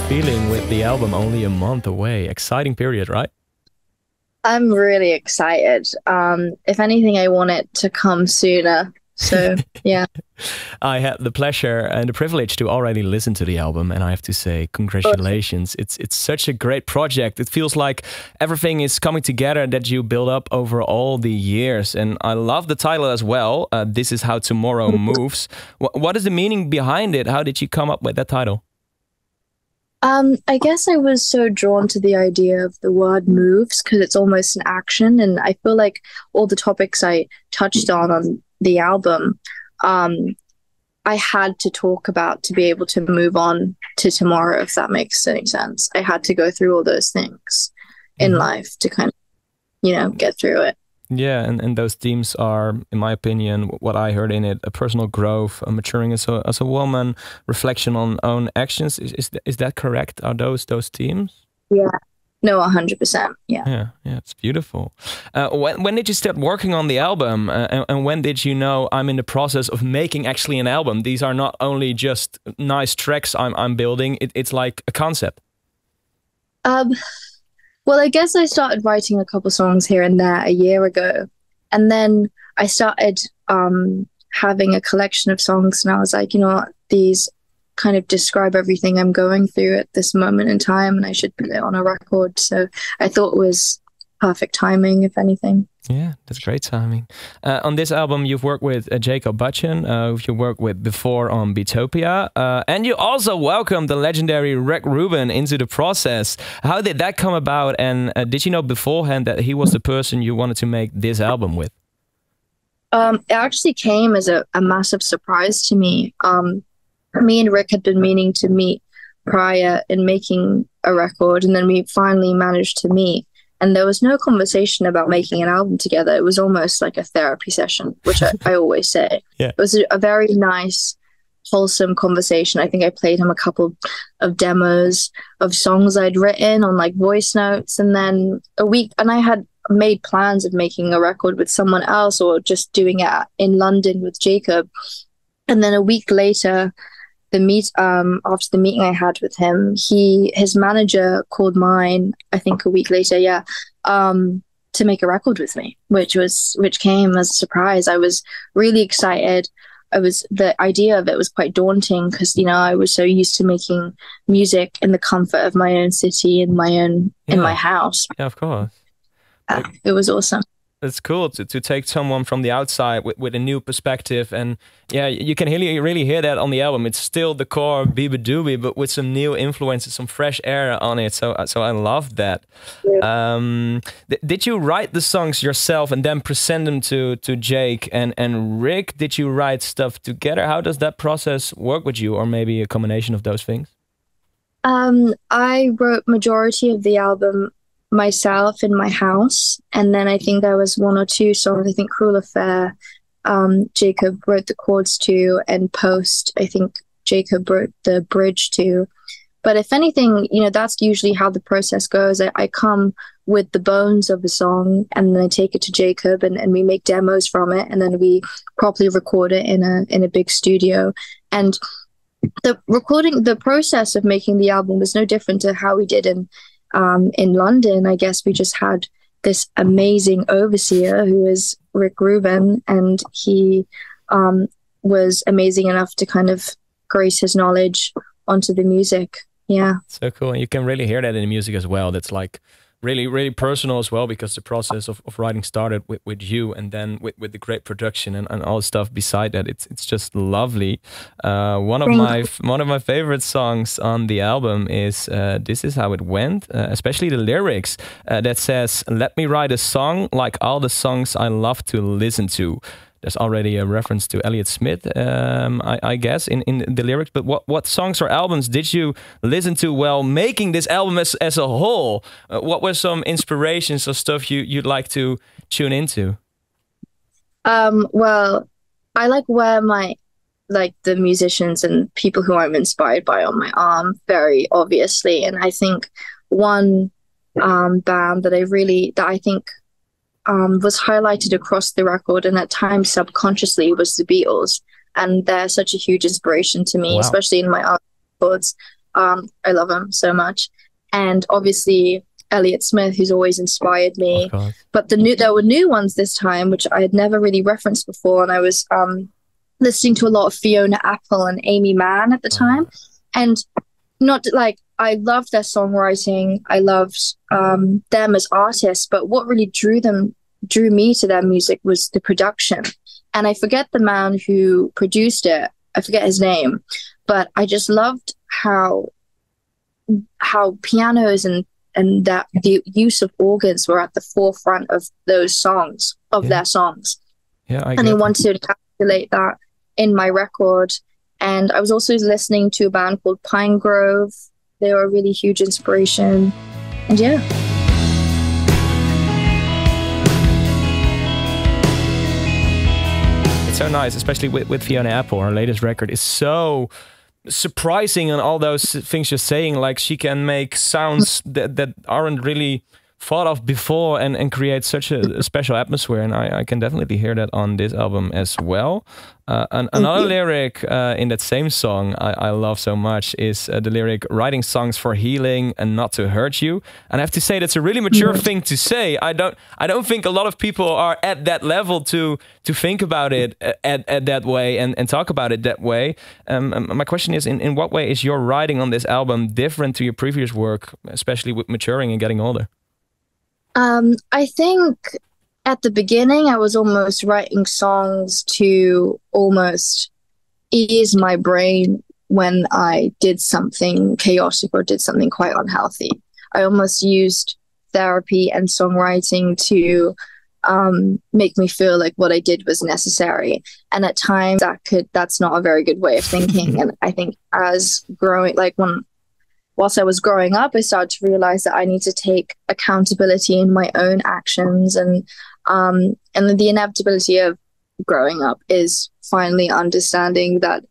feeling with the album only a month away? Exciting period, right? I'm really excited. If anything, I want it to come sooner. So, yeah. I had the pleasure and the privilege to already listen to the album, and I have to say congratulations. It's such a great project. It feels like everything is coming together that you built up over all the years, and I love the title as well. This is how tomorrow moves. What is the meaning behind it? How did you come up with that title? I guess I was so drawn to the idea of the word moves because it's almost an action, and I feel like all the topics I touched on the album, I had to talk about to be able to move on to tomorrow, if that makes any sense. I had to go through all those things in life to kind of, get through it. Yeah, and those themes are, in my opinion, what I heard in it: a personal growth, a maturing as a woman, reflection on own actions. Is that correct? Are those themes? Yeah. No, 100%. Yeah. Yeah, it's beautiful. When did you start working on the album, and when did you know I'm in the process of making actually an album? These are not only just nice tracks I'm building; it's like a concept. Well, I guess I started writing a couple songs here and there a year ago, and then I started having a collection of songs, and I was like, you know what, these kind of describe everything I'm going through at this moment in time, and I should put it on a record. So I thought it was perfect timing, if anything. Yeah, that's great timing. On this album, you've worked with Jacob Butchen, you worked with Before on Beatopia, and you also welcomed the legendary Rick Rubin into the process. How did that come about, and did you know beforehand that he was the person you wanted to make this album with? It actually came as a massive surprise to me. Me and Rick had been meaning to meet prior in making a record, and then we finally managed to meet. And there was no conversation about making an album together. It was almost like a therapy session, which I always say. Yeah. It was a very nice, wholesome conversation. I think I played him a couple of demos of songs I'd written on like voice notes. And then I had made plans of making a record with someone else or just doing it in London with Jacob. And then a week later, after the meeting I had with him, his manager called mine, I think a week later, to make a record with me, which came as a surprise. I was really excited. The idea of it was quite daunting because, I was so used to making music in the comfort of my own city in my house. Yeah, of course. It was awesome. It's cool to take someone from the outside with a new perspective, and yeah, you can really hear that on the album. It's still the core Beabadoobee, but with some new influences, some fresh air on it. So I love that. Yeah. Did you write the songs yourself and then present them to Jake and Rick? Did you write stuff together? How does that process work with you, or maybe a combination of those things? I wrote majority of the album myself in my house, and then I think there was one or two songs. I think Cruel Affair, Jacob wrote the chords to, and Post, I think Jacob wrote the bridge to. But if anything, that's usually how the process goes. I come with the bones of a song, and then I take it to Jacob, and we make demos from it, and then we properly record it in a big studio. And the process of making the album was no different to how we did in London. I guess we just had this amazing overseer who is Rick Rubin, and he was amazing enough to kind of grace his knowledge onto the music. Yeah. So cool. And you can really hear that in the music as well. That's like really, really personal as well, because the process of writing started with you, and then with the great production and all the stuff beside that. It's just lovely. One of my favorite songs on the album is This Is How It Went, especially the lyrics that says, "Let me write a song like all the songs I love to listen to." There's already a reference to Elliott Smith, I guess, in the lyrics. But what songs or albums did you listen to while making this album as a whole? What were some inspirations or stuff you'd like to tune into? Well, I like wear the musicians and people who I'm inspired by on my arm, very obviously. And I think one band that I think was highlighted across the record, and at times subconsciously, was the Beatles. And they're such a huge inspiration to me, especially in my art records. I love him so much. And obviously Elliott Smith, who's always inspired me. But there were new ones this time, which I had never really referenced before. And I was listening to a lot of Fiona Apple and Amy Mann at the time. And not like, I loved their songwriting. I loved them as artists. But what really drew me to their music was the production. And I forget the man who produced it. I forget his name. But I just loved how pianos and that the use of organs were at the forefront of those songs, their songs. Yeah, and I wanted to encapsulate that in my record. And I was also listening to a band called Pine Grove. They were a really huge inspiration. And yeah. It's so nice, especially with Fiona Apple. Her latest record is so surprising, and all those things you're saying, like she can make sounds that aren't really thought of before and create such a special atmosphere, and I can definitely hear that on this album as well. Another lyric in that same song I love so much is the lyric, writing songs for healing and not to hurt you. And I have to say that's a really mature thing to say. I don't think a lot of people are at that level to think about it at that way and talk about it that way. My question is, in what way is your writing on this album different to your previous work, especially with maturing and getting older? I think at the beginning, I was almost writing songs to almost ease my brain when I did something chaotic or did something quite unhealthy. I almost used therapy and songwriting to make me feel like what I did was necessary. And at times that's not a very good way of thinking. And I think as growing, like whilst I was growing up, I started to realize that I need to take accountability in my own actions, and the inevitability of growing up is finally understanding that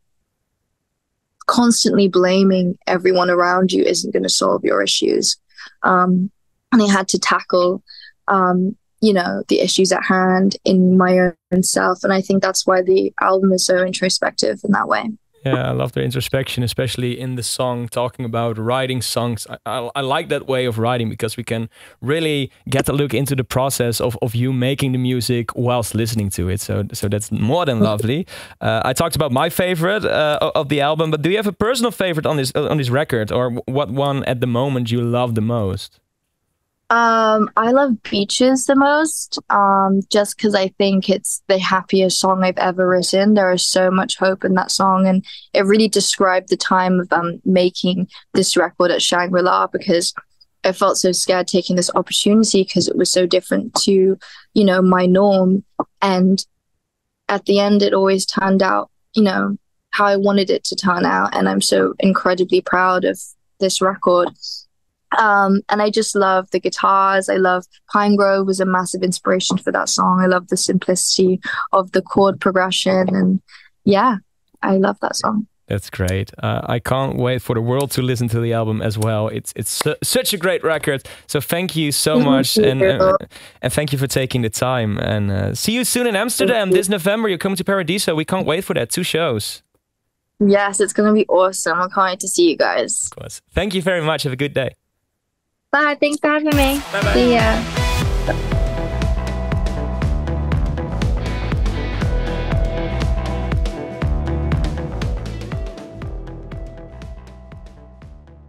constantly blaming everyone around you isn't going to solve your issues. And I had to tackle, the issues at hand in my own self, and I think that's why the album is so introspective in that way. Yeah, I love the introspection, especially in the song talking about writing songs. I like that way of writing because we can really get a look into the process of you making the music whilst listening to it. So that's more than lovely. I talked about my favorite of the album, but do you have a personal favorite on this record, or what one at the moment you love the most? I love Beaches the most, just because I think it's the happiest song I've ever written. There is so much hope in that song, and it really described the time of making this record at Shangri-La, because I felt so scared taking this opportunity because it was so different to, my norm. And at the end, it always turned out, how I wanted it to turn out. And I'm so incredibly proud of this record. And I just love the guitars. I love Pine Grove was a massive inspiration for that song. I love the simplicity of the chord progression. And yeah, I love that song. That's great. I can't wait for the world to listen to the album as well. It's such a great record. So thank you so much. And thank you for taking the time. And see you soon in Amsterdam this November. You're coming to Paradiso. We can't wait for that. 2 shows. Yes, it's going to be awesome. I can't wait to see you guys. Of course. Thank you very much. Have a good day. Bye. Thanks for having me. Bye-bye. See ya.